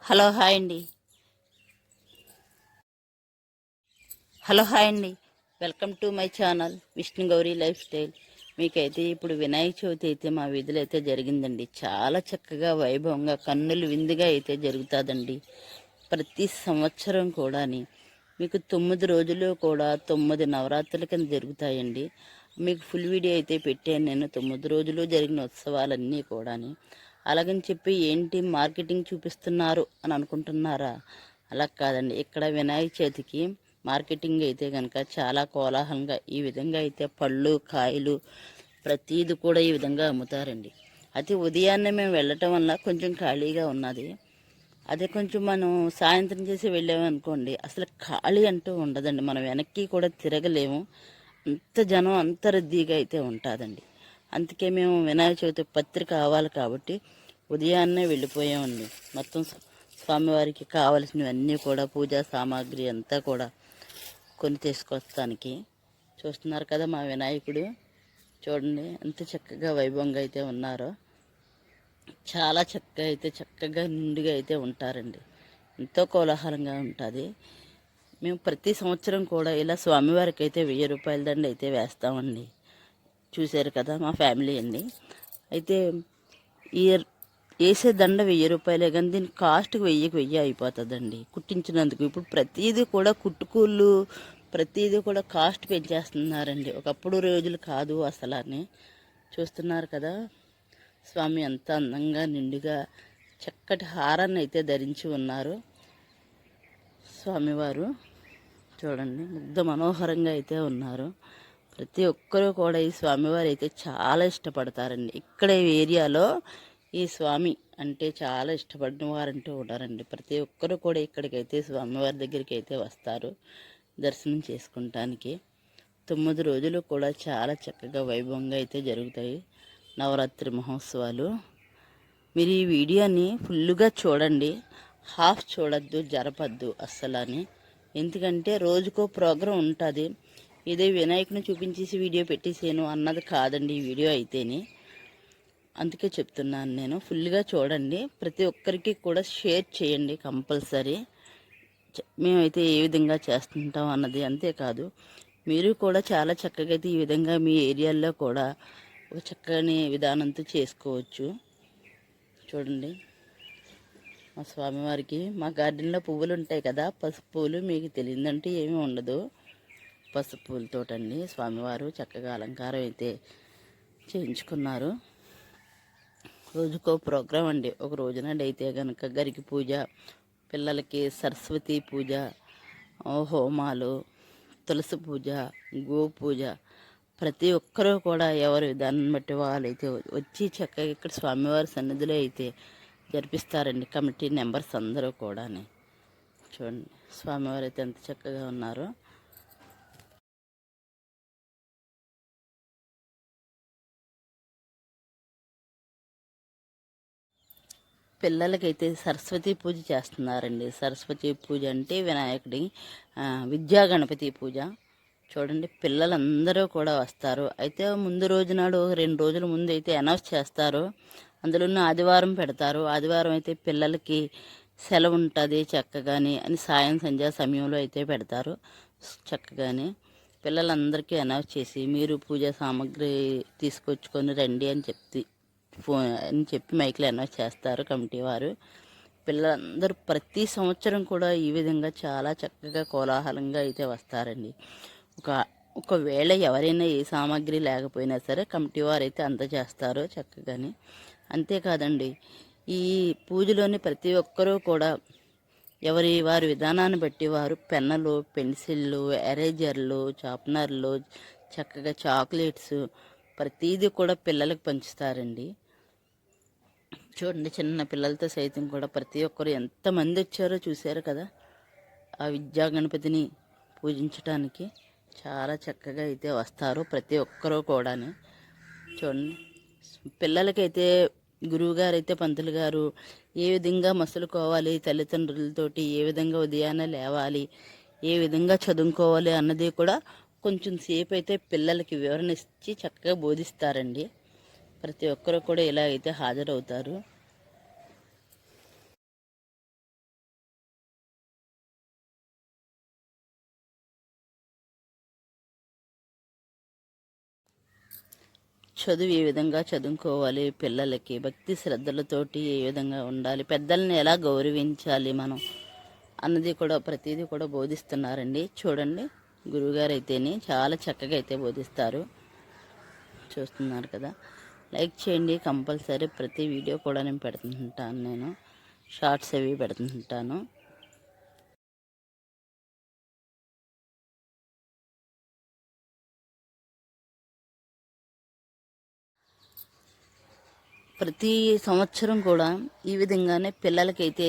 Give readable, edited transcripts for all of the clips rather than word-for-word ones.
Hello hi అండి. Hello hi అండి. Welcome to my channel Vishnu Gauri life style. మీకైతే ఇప్పుడు వినాయక చవితి అయితే మా వీధిలో అయితే జరిగిందండి. చాలా చక్కగా వైభవంగా కన్నులు విందుగా అయితే జరుగుతుందండి. ప్రతి సంవత్సరం కూడాని మీకు 9 రోజులు కూడా 9 నవరాత్రుల కింద జరుగుతాయండి. మీకు ఫుల్ వీడియో అయితే పెట్టాను నేను. 9 రోజులు జరిగిన ఉత్సవాలన్నీ కూడాని. అలాగని చెప్పి ఏంటి మార్కెటింగ్ చూపిస్తున్నారు అని అనుకుంటున్నారా? అలా కాదండి. ఇక్కడ వినాయక చవితికి మార్కెటింగ్ అయితే కనుక చాలా కోలాహలంగా ఈ విధంగా అయితే పళ్ళు కాయలు ప్రతీది కూడా ఈ విధంగా అమ్ముతారండి. అయితే ఉదయాన్నే మేము వెళ్ళటం వల్ల కొంచెం ఖాళీగా ఉన్నది. అదే కొంచెం మనం సాయంత్రం చేసి వెళ్ళామనుకోండి అసలు ఖాళీ అంటూ ఉండదండి. మనం వెనక్కి కూడా తిరగలేము. అంత జనం అంత రద్దీగా అయితే ఉంటుందండి. అందుకే మేము వినాయక చవితి పత్రిక కావాలి కాబట్టి ఉదయాన్నే వెళ్ళిపోయామండి. మొత్తం స్వామివారికి కావలసినవన్నీ కూడా పూజా సామాగ్రి అంతా కూడా కొని తీసుకొస్తానికి. చూస్తున్నారు కదా మా వినాయకుడు. చూడండి ఎంత చక్కగా వైభవంగా అయితే ఉన్నారో. చాలా చక్కగా నిండుగా అయితే ఉంటారండి. ఎంతో కోలాహలంగా ఉంటుంది. మేము ప్రతి సంవత్సరం కూడా ఇలా స్వామివారికి అయితే 1000 రూపాయల దండ అయితే వేస్తామండి. చూశారు కదా మా ఫ్యామిలీ అండి. అయితే ఈ వేసే దండ 1000 రూపాయలే, కానీ దీని కాస్ట్కి 1000 అయిపోతుందండి కుట్టించినందుకు. ఇప్పుడు ప్రతిదీ కూడా కుట్టుకూళ్ళు ప్రతిదీ కూడా కాస్ట్ పెంచేస్తున్నారండి. ఒకప్పుడు రోజులు కాదు అసలు అని. చూస్తున్నారు కదా స్వామి ఎంత అందంగా నిండుగా చక్కటి హారాన్ని అయితే ధరించి ఉన్నారు స్వామివారు. చూడండి ముగ్ధ మనోహరంగా అయితే ఉన్నారు. ప్రతి ఒక్కరూ కూడా ఈ స్వామివారు అయితే చాలా ఇష్టపడతారండి. ఇక్కడ ఈ ఏరియాలో ఈ స్వామి అంటే చాలా ఇష్టపడిన వారంటూ ఉన్నారండి. ప్రతి ఒక్కరూ కూడా ఇక్కడికైతే స్వామివారి దగ్గరికి అయితే వస్తారు దర్శనం చేసుకుంటానికి. 9 రోజులు కూడా చాలా చక్కగా వైభవంగా అయితే జరుగుతాయి నవరాత్రి మహోత్సవాలు. మీరు ఈ వీడియోని ఫుల్గా చూడండి, హాఫ్ చూడద్దు, జరపద్దు అస్సలని. ఎందుకంటే రోజుకో ప్రోగ్రాం ఉంటుంది. ఇదే వినాయకుని చూపించేసి వీడియో పెట్టేసాను అన్నది కాదండి ఈ వీడియో అయితేనే. అందుకే చెప్తున్నాను నేను. ఫుల్గా చూడండి, ప్రతి ఒక్కరికి కూడా షేర్ చేయండి కంపల్సరీ. మేమైతే ఏ విధంగా చేస్తుంటాం అన్నది. అంతేకాదు మీరు కూడా చాలా చక్కగా అయితే ఈ విధంగా మీ ఏరియాల్లో కూడా ఒక చక్కని విధానంతో చేసుకోవచ్చు. చూడండి మా స్వామివారికి మా గార్డెన్లో పువ్వులు ఉంటాయి కదా, పసుపు పువ్వులు. మీకు తెలియదంటే ఏమీ ఉండదు. పసుపు పూలతోటండి స్వామివారు చక్కగా అలంకారం అయితే చేయించుకున్నారు. రోజుకో ప్రోగ్రాం అండి. ఒక రోజునండి అయితే కనుక గరికి పూజ, పిల్లలకి సరస్వతి పూజ, హోమాలు, తులసి పూజ, గో పూజ. ప్రతి ఒక్కరూ కూడా ఎవరి విధానం బట్టి వాళ్ళైతే వచ్చి చక్కగా ఇక్కడ స్వామివారి సన్నిధిలో అయితే జరిపిస్తారండి. కమిటీ మెంబర్స్ అందరూ కూడా. చూడండి స్వామివారు అయితే ఎంత చక్కగా ఉన్నారో. పిల్లలకైతే సరస్వతి పూజ చేస్తున్నారండి. సరస్వతి పూజ అంటే వినాయకుడి విద్యా గణపతి పూజ. చూడండి పిల్లలందరూ కూడా వస్తారు. అయితే ముందు రోజు నాడు 2 రోజుల ముందు అయితే అనౌన్స్ చేస్తారు. అందులోనూ ఆదివారం పెడతారు. ఆదివారం అయితే పిల్లలకి సెలవు ఉంటుంది చక్కగాని అని సంధ్యా సమయంలో అయితే పెడతారు. చక్కగానే పిల్లలందరికీ అనౌన్స్ చేసి మీరు పూజా సామాగ్రి తీసుకొచ్చుకొని రండి అని చెప్పి మైక్లో అనౌన్స్ చేస్తారు కమిటీ వారు. పిల్లలందరూ ప్రతి సంవత్సరం కూడా ఈ విధంగా చాలా చక్కగా కోలాహలంగా అయితే వస్తారండి. ఒకవేళ ఎవరైనా ఏ సామాగ్రి లేకపోయినా సరే కమిటీ వారు అయితే అందజేస్తారు చక్కగాని. అంతేకాదండి ఈ పూజలోని ప్రతి ఒక్కరూ కూడా ఎవరి వారి విధానాన్ని బట్టి వారు పెన్నులు, పెన్సిళ్ళు, ఎరేజర్లు, షార్ప్నర్లు, చక్కగా చాక్లెట్స్ ప్రతీది కూడా పిల్లలకు పంచుతారండి. చూడండి చిన్న పిల్లలతో సైతం కూడా ప్రతి ఒక్కరు ఎంతమంది వచ్చారో చూశారు కదా ఆ విద్యా గణపతిని పూజించడానికి. చాలా చక్కగా అయితే వస్తారు ప్రతి ఒక్కరూ కూడా. చూడండి పిల్లలకైతే గురువుగారు అయితే పంతులు గారు ఏ విధంగా మసులుకోవాలి, తల్లిదండ్రులతోటి ఏ విధంగా ఉదయాన్నే లేవాలి, ఏ విధంగా చదువుకోవాలి అన్నది కూడా కొంచెం సేపు అయితే పిల్లలకి వివరణ ఇచ్చి చక్కగా బోధిస్తారండి. ప్రతి ఒక్కరు కూడా ఇలా అయితే హాజరవుతారు. చదువు ఏ విధంగా చదువుకోవాలి, పిల్లలకి భక్తి శ్రద్ధలతోటి ఏ విధంగా ఉండాలి, పెద్దల్ని ఎలా గౌరవించాలి మనం అన్నది కూడా ప్రతిదీ కూడా బోధిస్తున్నారండి. చూడండి, గురువుగారు అయితేనే చాలా చక్కగా అయితే బోధిస్తారు. చూస్తున్నారు కదా. లైక్ చేయండి కంపల్సరీ. ప్రతి వీడియో కూడా నేను పెడుతుంటాను, నేను షార్ట్స్ అవి పెడుతుంటాను. ప్రతి సంవత్సరం కూడా ఈ విధంగానే పిల్లలకైతే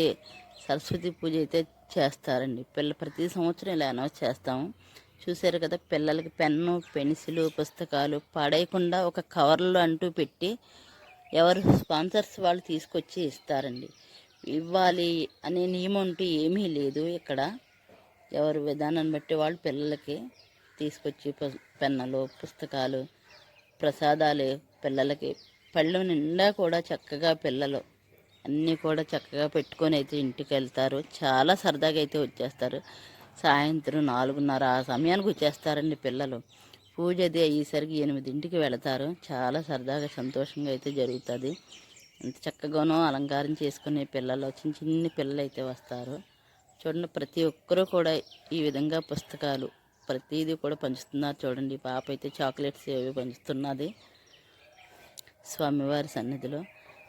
సరస్వతి పూజ అయితే చేస్తారండి. ప్రతి సంవత్సరం ఇలా అనౌన్స్ చేస్తాము. చూసారు కదా, పిల్లలకి పెన్ను, పెన్సిలు, పుస్తకాలు పడేయకుండా ఒక కవర్లో అంటూ పెట్టి ఎవరు స్పాన్సర్స్ వాళ్ళు తీసుకొచ్చి ఇస్తారండి. ఇవ్వాలి అనే నియమం అంటూ ఏమీ లేదు ఇక్కడ. ఎవరు విధానాన్ని బట్టి వాళ్ళు పిల్లలకి తీసుకొచ్చి పెన్నులు, పుస్తకాలు, ప్రసాదాలు పిల్లలకి పళ్ళు నిండా కూడా చక్కగా పిల్లలు అన్నీ కూడా చక్కగా పెట్టుకొని అయితే ఇంటికి వెళ్తారు. చాలా సరదాగా అయితే వచ్చేస్తారు. సాయంత్రం 4:30 ఆ సమయానికి వచ్చేస్తారండి పిల్లలు. పూజ అది అయ్యేసరికి 8ంటికి వెళతారు. చాలా సరదాగా సంతోషంగా అయితే జరుగుతుంది. ఎంత చక్కగానో అలంకారం చేసుకునే పిల్లలు, చిన్న చిన్ని పిల్లలు అయితే వస్తారు. చూడండి, ప్రతి ఒక్కరూ కూడా ఈ విధంగా పుస్తకాలు ప్రతిదీ కూడా పంచుతున్నారు. చూడండి, పాప అయితే చాక్లెట్స్ అవి పంచుతున్నది. స్వామివారి సన్నిధిలో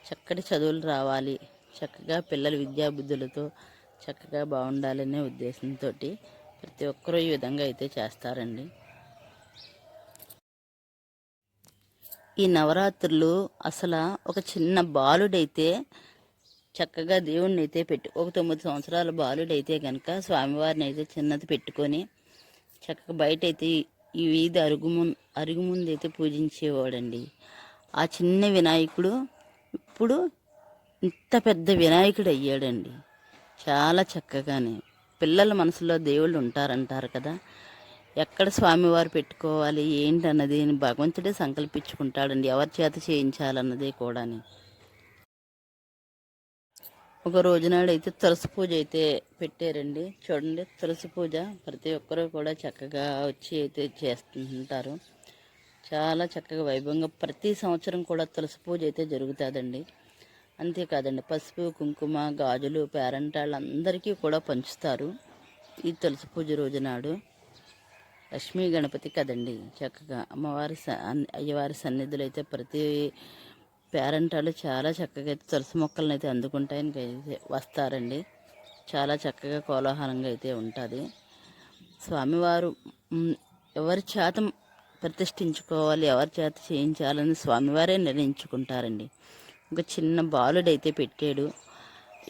చక్కటి చదువులు రావాలి, చక్కగా పిల్లల విద్యాబుద్ధులతో చక్కగా బాగుండాలనే ఉద్దేశంతో ప్రతి ఒక్కరూ ఈ విధంగా అయితే చేస్తారండి. ఈ నవరాత్రులు అసలు ఒక చిన్న బాలుడైతే చక్కగా దేవుణ్ణి అయితే ఒక 9 సంవత్సరాల బాలుడైతే కనుక స్వామివారిని అయితే చిన్నది పెట్టుకొని చక్కగా బయట అయితే ఈ వీధి అరుగు ముందు అయితే పూజించేవాడండి. ఆ చిన్న వినాయకుడు ఇప్పుడు ఇంత పెద్ద వినాయకుడు అయ్యాడండి. చాలా చక్కగానే పిల్లల మనసులో దేవుళ్ళు ఉంటారంటారు కదా. ఎక్కడ స్వామివారు పెట్టుకోవాలి ఏంటన్నది భగవంతుడే సంకల్పించుకుంటాడండి, ఎవరి చేత చేయించాలన్నది కూడా. ఒక రోజునాడు అయితే తులసి పూజ అయితే పెట్టారండి. చూడండి, తులసి పూజ ప్రతి ఒక్కరూ కూడా చక్కగా వచ్చి అయితే చేస్తుంటారు. చాలా చక్కగా వైభవంగా ప్రతి సంవత్సరం కూడా తులసి పూజ అయితే జరుగుతుందండి. అంతేకాదండి, పసుపు, కుంకుమ, గాజులు పేరంటాళ్ళందరికీ కూడా పంచుతారు ఈ తులసి పూజ రోజునాడు. లక్ష్మీ గణపతి కదండి, చక్కగా అయ్యవారి సన్నిధులు అయితే ప్రతి పేరంటాలు చాలా చక్కగా అయితే తులసి మొక్కలను అయితే అందుకుంటాయని అయితే వస్తారండి. చాలా చక్కగా కోలాహలంగా అయితే ఉంటుంది. స్వామివారు ఎవరి చేత ప్రతిష్ఠించుకోవాలి, ఎవరి చేత చేయించాలని స్వామివారే నిర్ణయించుకుంటారండి. ఒక చిన్న బాలుడైతే పెట్టాడు.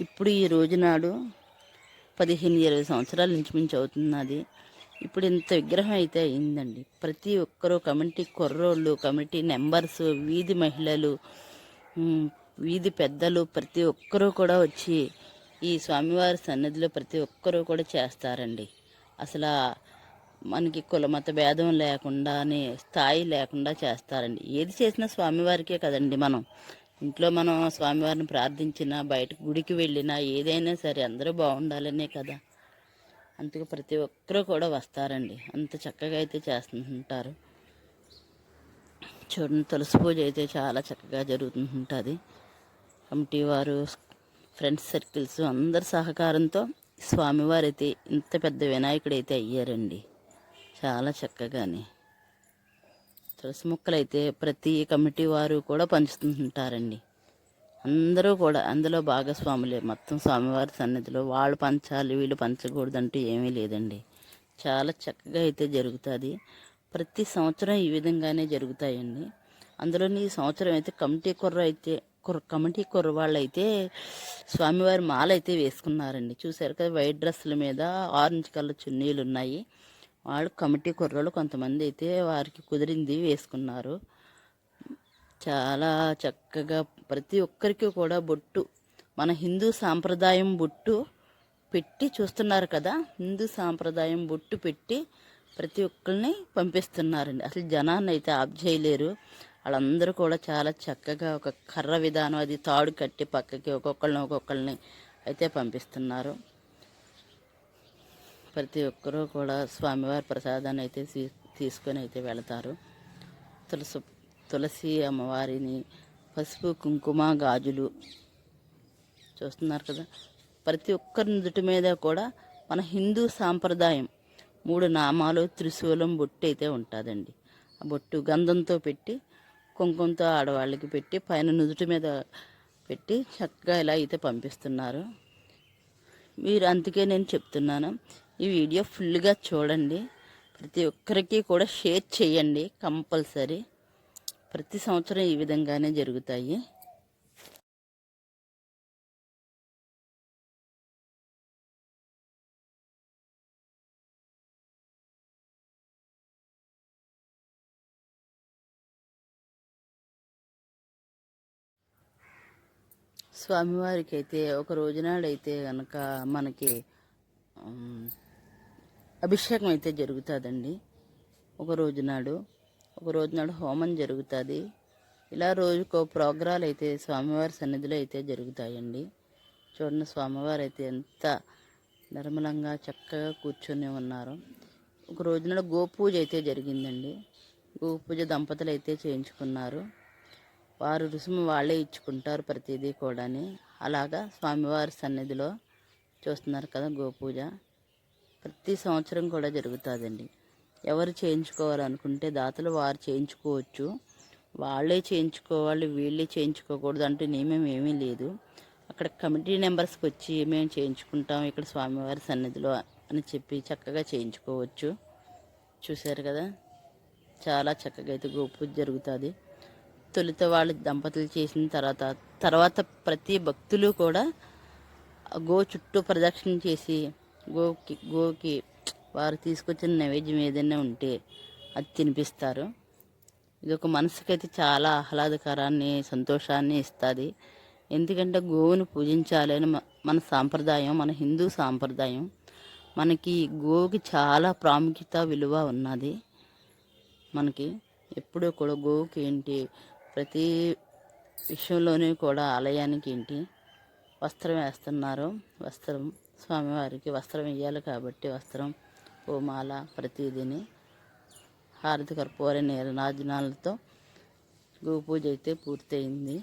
ఇప్పుడు ఈ రోజునాడు 15-20 సంవత్సరాల నుంచి మించి అవుతున్నది. ఇప్పుడు ఇంత విగ్రహం అయితే అయిందండి. ప్రతి ఒక్కరూ కమిటీ కుర్రోళ్ళు, కమిటీ మెంబర్స్, వీధి మహిళలు, వీధి పెద్దలు ప్రతి ఒక్కరూ కూడా వచ్చి ఈ స్వామివారి సన్నిధిలో ప్రతి ఒక్కరూ కూడా చేస్తారండి. అసలు మనకి కులమత భేదం లేకుండానే, స్థాయి లేకుండా చేస్తారండి. ఏది చేసినా స్వామివారికే కదండి. ఇంట్లో మనం స్వామివారిని ప్రార్థించినా, బయటకు గుడికి వెళ్ళినా, ఏదైనా సరే అందరూ బాగుండాలనే కదా. అందుకు ప్రతి ఒక్కరూ కూడా వస్తారండి. అంత చక్కగా అయితే చేస్తుంటారు. చూడండి, తులసి పూజ అయితే చాలా చక్కగా జరుగుతుంటుంది. కమిటీ వారు, ఫ్రెండ్స్ సర్కిల్స్ అందరి సహకారంతో స్వామివారు అయితే ఇంత పెద్ద వినాయకుడు అయితే అయ్యారండి. చాలా చక్కగానే తులసి మొక్కలు అయితే ప్రతి కమిటీ వారు కూడా పంచుతుంటారండి. అందరూ కూడా అందులో భాగస్వాములే. మొత్తం స్వామివారి సన్నిధిలో వాళ్ళు పంచాలి, వీళ్ళు పంచకూడదంటూ ఏమీ లేదండి. చాలా చక్కగా అయితే జరుగుతుంది. ప్రతి సంవత్సరం ఈ విధంగానే జరుగుతాయండి. అందులోని ఈ సంవత్సరం అయితే కమిటీ కుర్ర వాళ్ళు అయితే స్వామివారి మాల అయితే వేసుకున్నారండి. చూసారు కదా, వైట్ డ్రెస్సుల మీద ఆరెంజ్ కలర్ చున్నీలు ఉన్నాయి. వాళ్ళు కమిటీ కుర్రలు కొంతమంది అయితే వారికి కుదిరింది వేసుకున్నారు. చాలా చక్కగా ప్రతి ఒక్కరికి కూడా బొట్టు, మన హిందూ సాంప్రదాయం బొట్టు పెట్టి చూస్తున్నారు కదా. హిందూ సాంప్రదాయం బొట్టు పెట్టి ప్రతి ఒక్కరిని పంపిస్తున్నారండి. అసలు జనాన్ని అయితే ఆప్ చేయలేరు. వాళ్ళందరూ కూడా చాలా చక్కగా ఒక కర్ర విధానం, అది తాడు కట్టి పక్కకి ఒక్కొక్కరిని అయితే పంపిస్తున్నారు. ప్రతి ఒక్కరూ కూడా స్వామివారి ప్రసాదాన్ని అయితే తీసుకొని అయితే వెళతారు. తులసి అమ్మవారిని, పసుపు కుంకుమ గాజులు చూస్తున్నారు కదా. ప్రతి ఒక్కరి నుదుటి మీద కూడా మన హిందూ సాంప్రదాయం 3 నామాలు, త్రిశూలం, బొట్టు అయితే ఉంటుందండి. ఆ బొట్టు గంధంతో పెట్టి కుంకుమతో ఆడవాళ్ళకి పెట్టి పైన నుదుటి మీద పెట్టి చక్కగా ఇలా అయితే పంపిస్తున్నారు. మీరు అందుకే నేను చెప్తున్నాను, ఈ వీడియో ఫుల్గా చూడండి. ప్రతి ఒక్కరికి కూడా షేర్ చేయండి కంపల్సరీ. ప్రతి సంవత్సరం ఈ విధంగానే జరుగుతాయి. స్వామివారికి అయితే ఒక రోజునాడైతే కనుక మనకి అభిషేకం అయితే జరుగుతుందండి. ఒక రోజునాడు హోమం జరుగుతుంది. ఇలా రోజుకో ప్రోగ్రాలు అయితే స్వామివారి సన్నిధిలో అయితే జరుగుతాయండి. చూడండి, స్వామివారు అయితే ఎంత నిర్మలంగా చక్కగా కూర్చొని ఉన్నారు. ఒక రోజునాడు గోపూజ అయితే జరిగిందండి. గోపూజ దంపతులు అయితే చేయించుకున్నారు. వారు రుసుము వాళ్ళే ఇచ్చుకుంటారు ప్రతిదీ కూడాని. అలాగా స్వామివారి సన్నిధిలో చూస్తున్నారు కదా గోపూజ ప్రతి సంవత్సరం కూడా జరుగుతుందండి. ఎవరు చేయించుకోవాలనుకుంటే దాతలు వారు చేయించుకోవచ్చు. వాళ్ళే చేయించుకోవాలి, వీళ్ళే చేయించుకోకూడదు అంటూ నియమం ఏమీ లేదు. అక్కడ కమిటీ మెంబర్స్కి వచ్చి మేము చేయించుకుంటాం ఇక్కడ స్వామివారి సన్నిధిలో అని చెప్పి చక్కగా చేయించుకోవచ్చు. చూశారు కదా, చాలా చక్కగా అయితే గోపూజ జరుగుతుంది. తొలుత వాళ్ళ దంపతులు చేసిన తర్వాత ప్రతి భక్తులు కూడా గో చుట్టూ ప్రదక్షిణ చేసి గోకి వారు తీసుకొచ్చిన నైవేద్యం ఏదైనా ఉంటే అది తినిపిస్తారు. ఇది ఒక మనసుకైతే చాలా ఆహ్లాదకరాన్ని, సంతోషాన్ని ఇస్తుంది. ఎందుకంటే గోవును పూజించాలని మన సాంప్రదాయం, మన హిందూ సాంప్రదాయం. మనకి గోవుకి చాలా ప్రాముఖ్యత, విలువ ఉన్నది. మనకి ఎప్పుడూ కూడా గోవుకి ఏంటి, ప్రతి విషయంలోనూ కూడా ఆలయానికి ఏంటి వస్త్రం వేస్తున్నారు. స్వామివారికి వస్త్రం వేయాలి కాబట్టి వస్త్రం, పూమాల, ప్రతిదీని హారతి కర్పూర నీరాజనాలతో గోపూజ అయితే పూర్తయింది.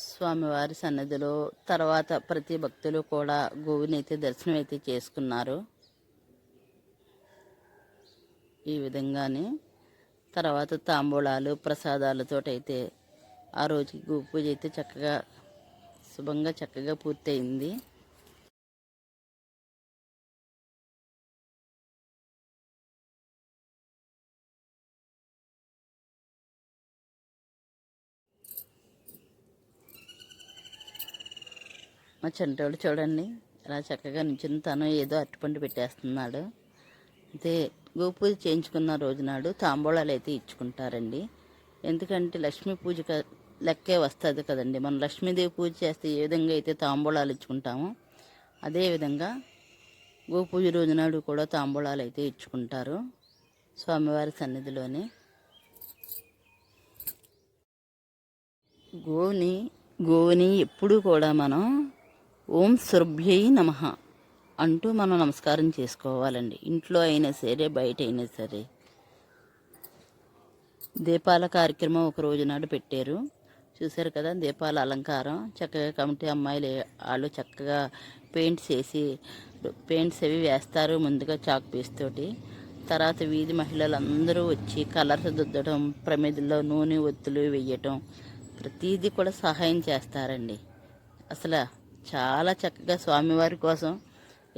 స్వామివారి సన్నిధిలో తర్వాత ప్రతి భక్తులు కూడా గోవుని అయితే దర్శనం అయితే చేసుకున్నారు. ఈ విధంగానే తర్వాత తాంబూలాలు, ప్రసాదాలతో అయితే ఆ రోజుకి గోపూజ అయితే చక్కగా శుభంగా చక్కగా పూర్తయింది. మా చంటోడు చూడండి ఇలా చక్కగా నించుని తను ఏదో అరటిపండు పెట్టేస్తున్నాడు. అయితే గోపూజ చేయించుకున్న రోజునాడు తాంబూలాలు అయితే ఇచ్చుకుంటారండి. ఎందుకంటే లక్ష్మీ పూజ లెక్కే వస్తుంది కదండి. మనం లక్ష్మీదేవి పూజ చేస్తే ఏ విధంగా అయితే తాంబూలాలు ఇచ్చుకుంటామో అదేవిధంగా గోపూజ రోజునాడు కూడా తాంబూలాలు అయితే ఇచ్చుకుంటారు స్వామివారి సన్నిధిలోనే. గోవుని ఎప్పుడూ కూడా మనం ఓం సురభ్యై నమః అంటూ మనం నమస్కారం చేసుకోవాలండి. ఇంట్లో అయినా సరే, బయట అయినా సరే. దీపాల కార్యక్రమం ఒక రోజు నాడు పెట్టారు. చూశారు కదా, దీపాల అలంకారం చక్కగా కమిటీ అమ్మాయిలు వాళ్ళు చక్కగా పెయింట్స్ అవి వేస్తారు ముందుగా చాక్ పీస్ తోటి. తర్వాత వీధి మహిళలందరూ వచ్చి కలర్స్ దుద్దడం, ప్రమిదల్లో నూనె ఒత్తులు వేయటం, ప్రతిదీ కూడా సహాయం చేస్తారండి. అసలు చాలా చక్కగా స్వామివారి కోసం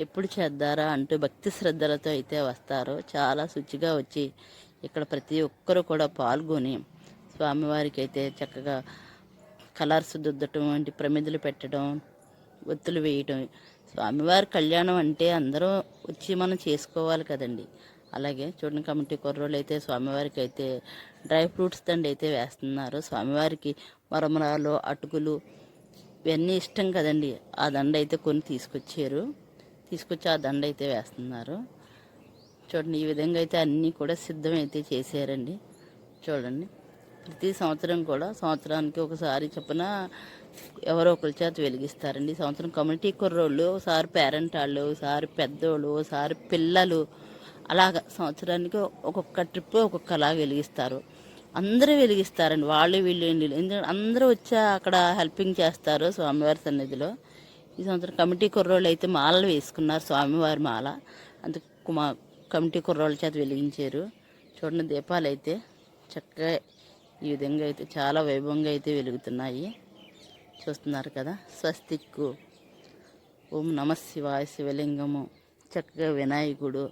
ఎప్పుడు చేద్దారా అంటూ భక్తి శ్రద్ధలతో అయితే వస్తారు. చాలా శుచిగా వచ్చి ఇక్కడ ప్రతి ఒక్కరూ కూడా పాల్గొని స్వామివారికి అయితే చక్కగా కలర్స్ దుద్దటం, వంటి ప్రమిదలు పెట్టడం, ఒత్తులు వేయటం. స్వామివారి కళ్యాణం అంటే అందరూ వచ్చి మనం చేసుకోవాలి కదండి. అలాగే చూడండి, కమిటీ కుర్రోళ్ళు అయితే స్వామివారికి అయితే డ్రై ఫ్రూట్స్ దండ అయితే వేస్తున్నారు. స్వామివారికి మరమరాలు, అటుకులు ఇవన్నీ ఇష్టం కదండి. ఆ దండ అయితే కొన్ని తీసుకొచ్చి ఆ దండ అయితే వేస్తున్నారు. చూడండి, ఈ విధంగా అయితే అన్నీ కూడా సిద్ధమైతే చేశారండి. చూడండి, ప్రతి సంవత్సరం కూడా సంవత్సరానికి ఒకసారి చొప్పున ఎవరో ఒకరి చేత వెలిగిస్తారండి. ఈ సంవత్సరం కమ్యూనిటీ కుర్రోళ్ళు, ఒకసారి పేరెంట్ వాళ్ళు, ఒకసారి పెద్దోళ్ళు, ఒకసారి పిల్లలు, అలాగ సంవత్సరానికి ఒక్కొక్క ట్రిప్ ఒక్కొక్కలా వెలిగిస్తారు. అందరూ వెలిగిస్తారండి, వాళ్ళు వీళ్ళు ఎందుకంటే అందరూ వచ్చి అక్కడ హెల్పింగ్ చేస్తారు స్వామివారి సన్నిధిలో. ఈ సంవత్సరం కమిటీ కుర్రోళ్ళు అయితే మాలలు వేసుకున్నారు, స్వామివారి మాల. అందుకు మా కమిటీ కుర్రోళ్ళ చేత వెలిగించారు. చూడండి, దీపాలు అయితే చక్కగా ఈ విధంగా అయితే చాలా వైభవంగా అయితే వెలుగుతున్నాయి. చూస్తున్నారు కదా, స్వస్తిక్కు, ఓం నమ శివాయ, శివలింగము, చక్కగా వినాయకుడు,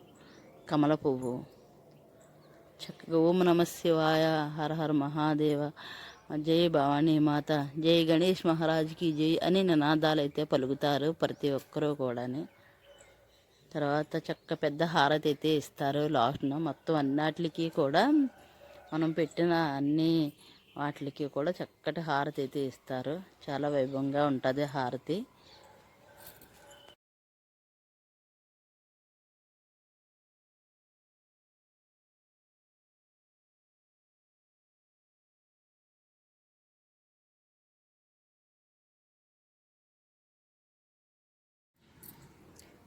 కమల పువ్వు, చక్కగా ఓం నమ శివాయ, హర హర మహాదేవ, జై భవానీ మాత, జై గణేష్ మహారాజ్కి జై అని నినాదాలు అయితే పలుకుతారు ప్రతి ఒక్కరూ కూడాని. తర్వాత చక్క పెద్ద హారతి అయితే ఇస్తారు లాస్ట్న. మొత్తం అన్నిటికి కూడా మనం పెట్టిన అన్ని వాటికి కూడా చక్కటి హారతి అయితే ఇస్తారు. చాలా వైభవంగా ఉంటుంది హారతి.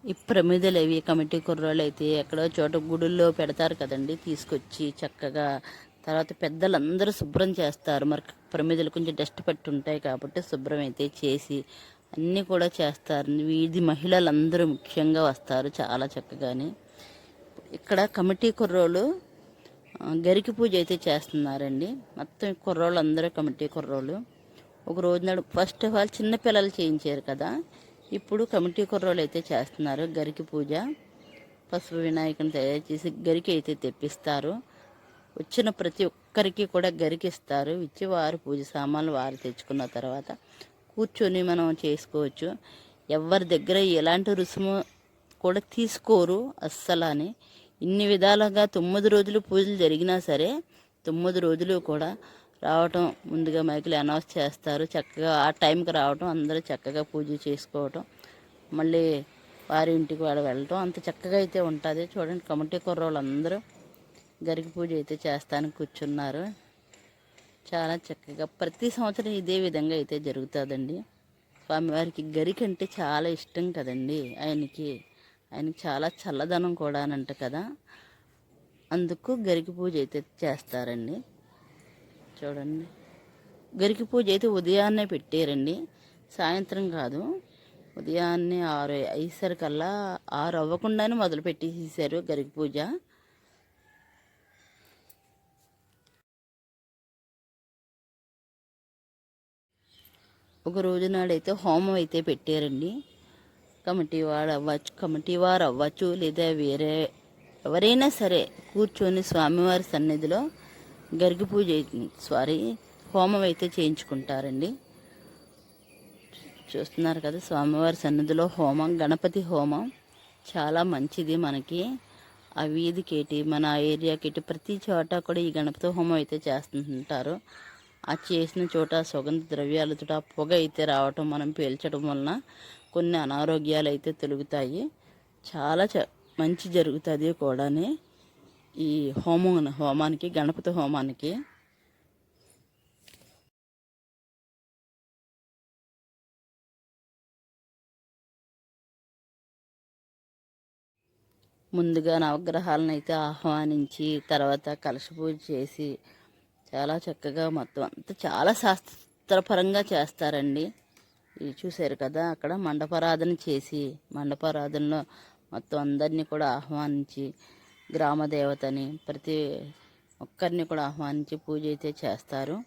ఈ ప్రమిదలు అవి కమిటీ కుర్రోళ్ళు అయితే ఎక్కడో చోట గుడుల్లో పెడతారు కదండి, తీసుకొచ్చి చక్కగా తర్వాత పెద్దలందరూ శుభ్రం చేస్తారు. మరి ప్రమిదలు కొంచెం డస్ట్ పట్టి ఉంటాయి కాబట్టి శుభ్రం అయితే చేసి అన్నీ కూడా చేస్తారు. వీధి మహిళలందరూ ముఖ్యంగా వస్తారు చాలా చక్కగాని. ఇక్కడ కమిటీ కుర్రోళ్ళు గరికి పూజ అయితే చేస్తున్నారండి. మొత్తం కుర్రోళ్ళు అందరూ కమిటీ కుర్రోళ్ళు. ఒక రోజు నాడు ఫస్ట్ ఆఫ్ ఆల్ చిన్నపిల్లలు చేయించారు కదా, ఇప్పుడు కమిటీ కుర్రోళ్ళు అయితే చేస్తున్నారు గరికి పూజ. పసుపు వినాయకుని తయారు చేసి గరికి అయితే తెప్పిస్తారు. వచ్చిన ప్రతి ఒక్కరికి కూడా గరికి ఇస్తారు. ఇచ్చి వారు పూజ సామాన్లు వారు తెచ్చుకున్న తర్వాత కూర్చొని మనం చేసుకోవచ్చు. ఎవరి దగ్గర ఎలాంటి రుసుము కూడా తీసుకోరు అస్సలని. ఇన్ని విధాలుగా 9 రోజులు పూజలు జరిగినా సరే 9 రోజులు కూడా రావటం, ముందుగా మైకులు అనౌన్స్ చేస్తారు. చక్కగా ఆ టైంకి రావటం, అందరూ చక్కగా పూజ చేసుకోవటం, మళ్ళీ వారి ఇంటికి వాళ్ళు వెళ్ళటం, అంత చక్కగా అయితే ఉంటుంది. చూడండి, కమిటీ కుర్రోళ్ళు అందరూ గరికి పూజ అయితే చేస్తానికి కూర్చున్నారు. చాలా చక్కగా ప్రతి సంవత్సరం ఇదే విధంగా అయితే జరుగుతుందండి. స్వామివారికి గరికి అంటే చాలా ఇష్టం కదండి. ఆయనకి చాలా చల్లదనం కూడా అనంట కదా, అందుకు గరికి పూజ అయితే చేస్తారండి. చూడండి, గరికి పూజ అయితే ఉదయాన్నే పెట్టారండి, సాయంత్రం కాదు. ఉదయాన్నే 6 అయ్యేసరికల్లా 6 అవ్వకుండానే మొదలు పెట్టేసేసారు గరికి పూజ. ఒక రోజు నాడైతే హోమం అయితే పెట్టారండి. కమిటీ వారు అవ్వచ్చు లేదా వేరే ఎవరైనా సరే కూర్చొని స్వామివారి సన్నిధిలో గరికి పూజ హోమం అయితే చేయించుకుంటారండి. చూస్తున్నారు కదా, స్వామివారి సన్నిధిలో హోమం, గణపతి హోమం చాలా మంచిది మనకి. ఆ వీధికేటి మన ఏరియాకేటి ప్రతి చోట కూడా ఈ గణపతి హోమం అయితే చేస్తుంటారు. ఆ చేసిన చోట సుగంధ ద్రవ్యాలతో ఆ పొగ అయితే రావటం, మనం పీల్చడం వలన కొన్ని అనారోగ్యాలు అయితే తొలుగుతాయి. చాలా మంచి జరుగుతుంది కూడా ఈ హోమానికి, గణపతి హోమానికి. ముందుగా నవగ్రహాలను అయితే ఆహ్వానించి తర్వాత కలశ పూజ చేసి చాలా చక్కగా మొత్తం అంతా చాలా శాస్త్రపరంగా చేస్తారండి. ఇది చూశారు కదా, అక్కడ మండపారాధన చేసి మండపారాధనలో మొత్తం అందరినీ కూడా ఆహ్వానించి గ్రామ దేవతని ప్రతి ఒక్కరిని కూడా ఆహ్వానించి పూజ అయితే చేస్తారు.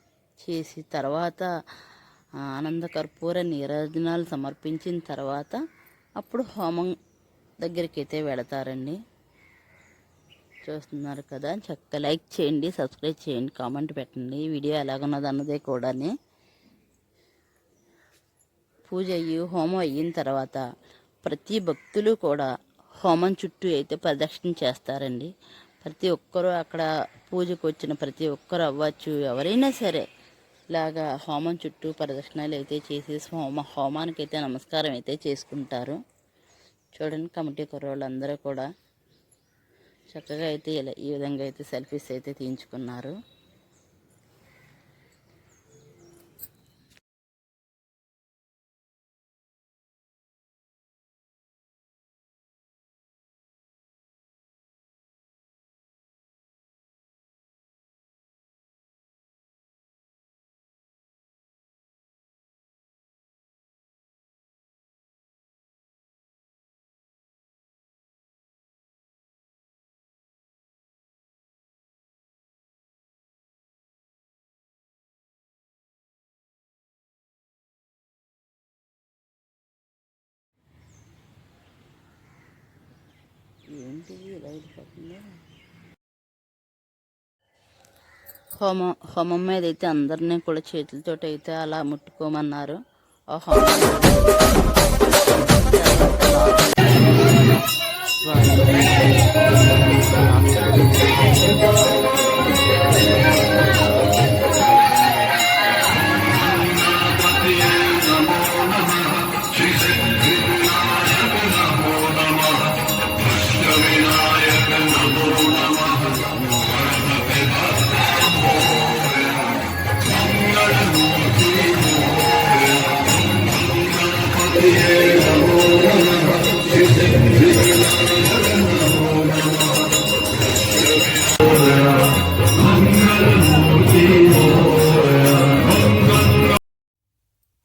చేసి తర్వాత ఆనంద కర్పూర నీరాజనాలు సమర్పించిన తర్వాత అప్పుడు హోమం దగ్గరికి అయితే వెళతారండి. చూస్తున్నారు కదా, చక్కగా లైక్ చేయండి, సబ్స్క్రైబ్ చేయండి, కామెంట్ పెట్టండి. వీడియో ఎలాగున్నది అన్నదే కూడా. పూజ అయ్యి హోమం అయిన తర్వాత ప్రతి భక్తులు కూడా హోమం చుట్టూ అయితే ప్రదక్షిణ చేస్తారండి. ప్రతి ఒక్కరూ అక్కడ పూజకు వచ్చిన ప్రతి ఒక్కరు అవ్వచ్చు, ఎవరైనా సరే ఇలాగా హోమం చుట్టూ ప్రదక్షిణలు అయితే చేసేసి హోమానికి అయితే నమస్కారం అయితే చేసుకుంటారు. చూడండి, కమిటీ కుర్రోళ్ళు అందరూ కూడా చక్కగా అయితే ఈ విధంగా అయితే సెల్ఫీస్ అయితే తీయించుకున్నారు. ఏంటిది ఇలా వెళ్ళిపోతుంది? హోమం మీద అయితే అందరినీ కూడా చేతులతో అయితే అలా ముట్టుకోమన్నారు. ఆ హోమం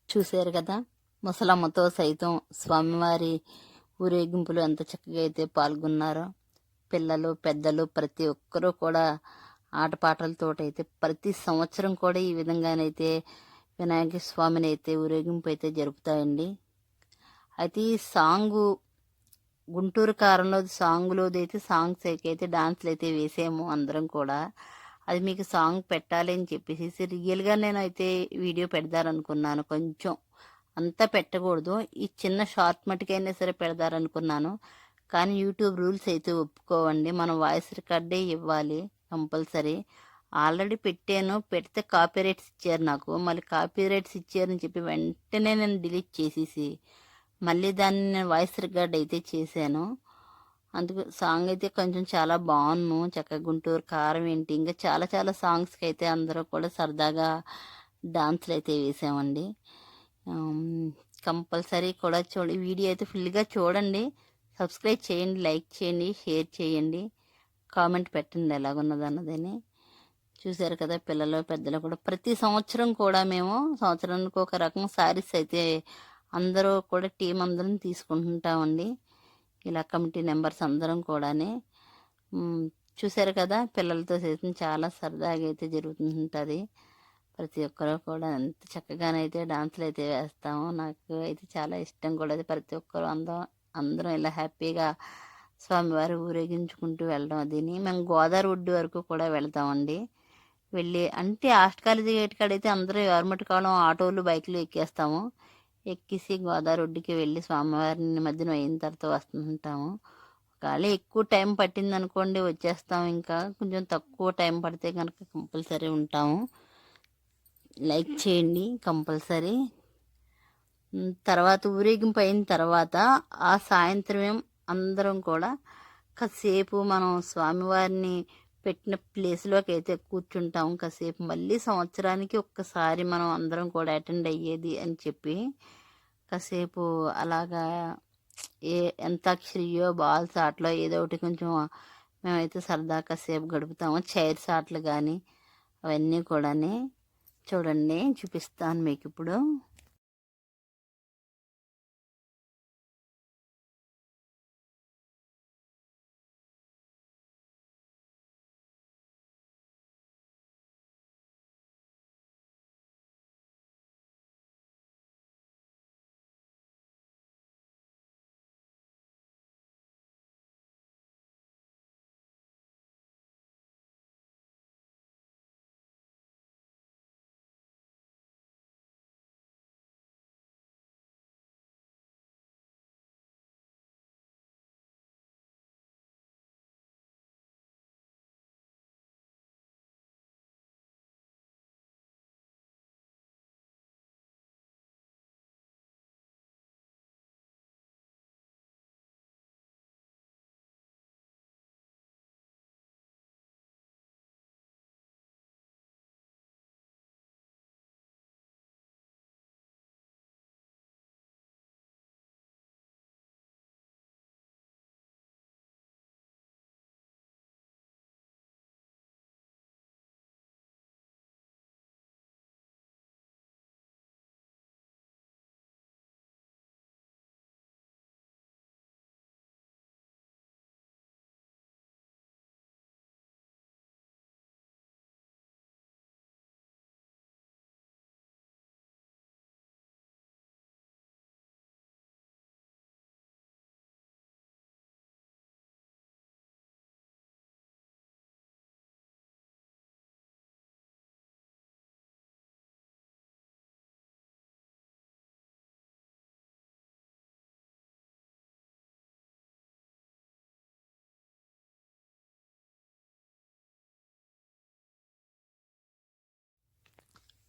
చూశారు కదా, ముసలమ్మతో సైతం స్వామివారి ఊరేగింపులు ఎంత చక్కగా అయితే పాల్గొన్నారో. పిల్లలు పెద్దలు ప్రతి ఒక్కరూ కూడా ఆటపాటలతో అయితే ప్రతి సంవత్సరం కూడా ఈ విధంగానైతే వినాయక స్వామిని అయితే ఊరేగింపు అయితే జరుపుతాయండి. అయితే ఈ సాంగు గుంటూరు కారంలో సాంగ్లోది అయితే సాంగ్స్ అయితే డాన్స్లు అయితే వేసాము అందరం కూడా. అది మీకు సాంగ్ పెట్టాలి అని చెప్పేసి రియల్గా నేను అయితే వీడియో పెడదారనుకున్నాను. కొంచెం అంతా పెట్టకూడదు, ఈ చిన్న షార్ట్ మటుకైనా సరే పెడదారనుకున్నాను. కానీ యూట్యూబ్ రూల్స్ అయితే ఒప్పుకోవండి, మనం వాయిస్ రికార్డే ఇవ్వాలి కంపల్సరీ. ఆల్రెడీ పెట్టాను, పెడితే కాపీ రైట్స్ ఇచ్చారు నాకు. మళ్ళీ కాపీ రైట్స్ ఇచ్చారని చెప్పి వెంటనే నేను డిలీట్ చేసేసి మళ్ళీ దాన్ని నేను వాయిస్ రికార్డ్ అయితే చేశాను. అందుకు సాంగ్ అయితే కొంచెం చాలా బాగున్నాను. చక్కగా గుంటూరు కారం ఏంటి, ఇంకా చాలా చాలా సాంగ్స్కి అయితే అందరూ కూడా సరదాగా డాన్స్లు అయితే వేసామండి. కంపల్సరీ కూడా వీడియో అయితే ఫుల్గా చూడండి, సబ్స్క్రైబ్ చేయండి, లైక్ చేయండి, షేర్ చేయండి, కామెంట్ పెట్టండి ఎలాగున్నది అన్నదని. చూశారు కదా, పిల్లలు పెద్దలు కూడా ప్రతి సంవత్సరం కూడా మేము సంవత్సరానికి ఒక రకం శారీస్ అయితే అందరూ కూడా టీం అందరం తీసుకుంటుంటామండి. ఇలా కమిటీ మెంబర్స్ అందరం కూడానే. చూశారు కదా, పిల్లలతో చేసిన చాలా సరదాగా అయితే జరుగుతుంటుంది. ప్రతి ఒక్కరూ కూడా ఎంత చక్కగానైతే డాన్సులు అయితే వేస్తాము. నాకు అయితే చాలా ఇష్టం కూడా. ప్రతి ఒక్కరు అందరం ఇలా హ్యాపీగా స్వామివారి ఊరేగించుకుంటూ వెళ్ళడం. అదిని మేము గోదావరి ఒడ్డు వరకు కూడా వెళ్తామండి. వెళ్ళి అంటే ఆస్ట్ కాలేజీ గేట్ కాడైతే అందరూ ఎవరిమట్టి కావడం ఆటోలు బైకులు ఎక్కేస్తాము. ఎక్కేసి గోదావరి ఒడ్డుకి వెళ్ళి స్వామివారిని మధ్యన అయిన తర్వాత వస్తుంటాము. ఒకవేళ ఎక్కువ టైం పట్టింది అనుకోండి వచ్చేస్తాం. ఇంకా కొంచెం తక్కువ టైం పడితే కనుక కంపల్సరీ ఉంటాము. లైక్ చేయండి కంపల్సరీ. తర్వాత ఊరేగింపు అయిన తర్వాత ఆ సాయంత్రం అందరం కూడా కాసేపు మనం స్వామివారిని పెట్టిన ప్లేస్లోకి అయితే కూర్చుంటాం కాసేపు. మళ్ళీ సంవత్సరానికి ఒక్కసారి మనం అందరం కూడా అటెండ్ అయ్యేది అని చెప్పి కాసేపు అలాగా ఎంతాక్షరియో బాల్స్ ఆటలో ఏదో ఒకటి కొంచెం మేమైతే సరదా కాసేపు గడుపుతాము. చైర్స్ ఆటలు కానీ అవన్నీ కూడా చూడండి, చూపిస్తాను మీకు ఇప్పుడు.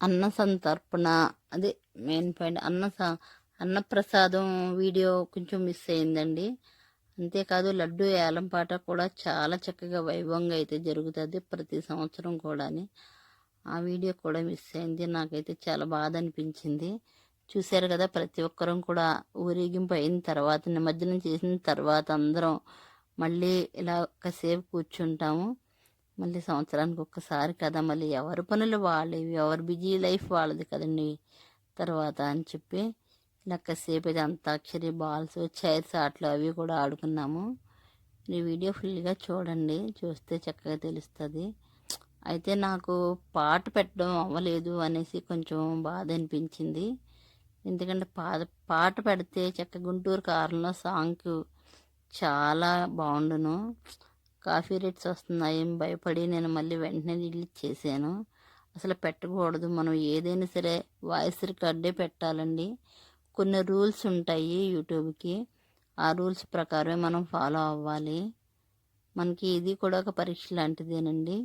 అన్న సంతర్పణ, అదే మెయిన్ పాయింట్ అన్నప్రసాదం వీడియో కొంచెం మిస్ అయిందండి. అంతేకాదు లడ్డు ఏలం పాట కూడా చాలా చక్కగా వైభవంగా అయితే జరుగుతుంది ప్రతి సంవత్సరం కూడా. ఆ వీడియో కూడా మిస్ అయింది. నాకైతే చాలా బాధ అనిపించింది. చూశారు కదా, ప్రతి ఒక్కరం కూడా ఊరేగింపు అయిన తర్వాత, నిమజ్జనం చేసిన తర్వాత అందరం మళ్ళీ ఇలా కాసేపు కూర్చుంటాము. మళ్ళీ సంవత్సరానికి ఒక్కసారి కదా, మళ్ళీ ఎవరి పనులు వాళ్ళవి, ఎవరి బిజీ లైఫ్ వాళ్ళది కదండి. తర్వాత అని చెప్పి ఇలా కాసేపు అయితే అంతాక్షరి, బాల్స్, చైర్స్ ఆటలు అవి కూడా ఆడుకున్నాము. ఈ వీడియో ఫుల్గా చూడండి, చూస్తే చక్కగా తెలుస్తుంది. అయితే నాకు పాట పెట్టడం అవ్వలేదు అనేసి కొంచెం బాధ అనిపించింది. ఎందుకంటే పాట పెడితే చక్క గుంటూరు కారంలో సాంగ్ చాలా బాగుండును. కాఫీ రేట్స్ వస్తున్నాయి భయపడి నేను మళ్ళీ వెంటనే డిలీట్ చేశాను. అసలు పెట్టకూడదు, మనం ఏదైనా సరే వాయిస్ రికార్డే పెట్టాలండి. కొన్ని రూల్స్ ఉంటాయి యూట్యూబ్కి, ఆ రూల్స్ ప్రకారమే మనం ఫాలో అవ్వాలి. మనకి ఇది కూడా ఒక పరీక్ష లాంటిదేనండి.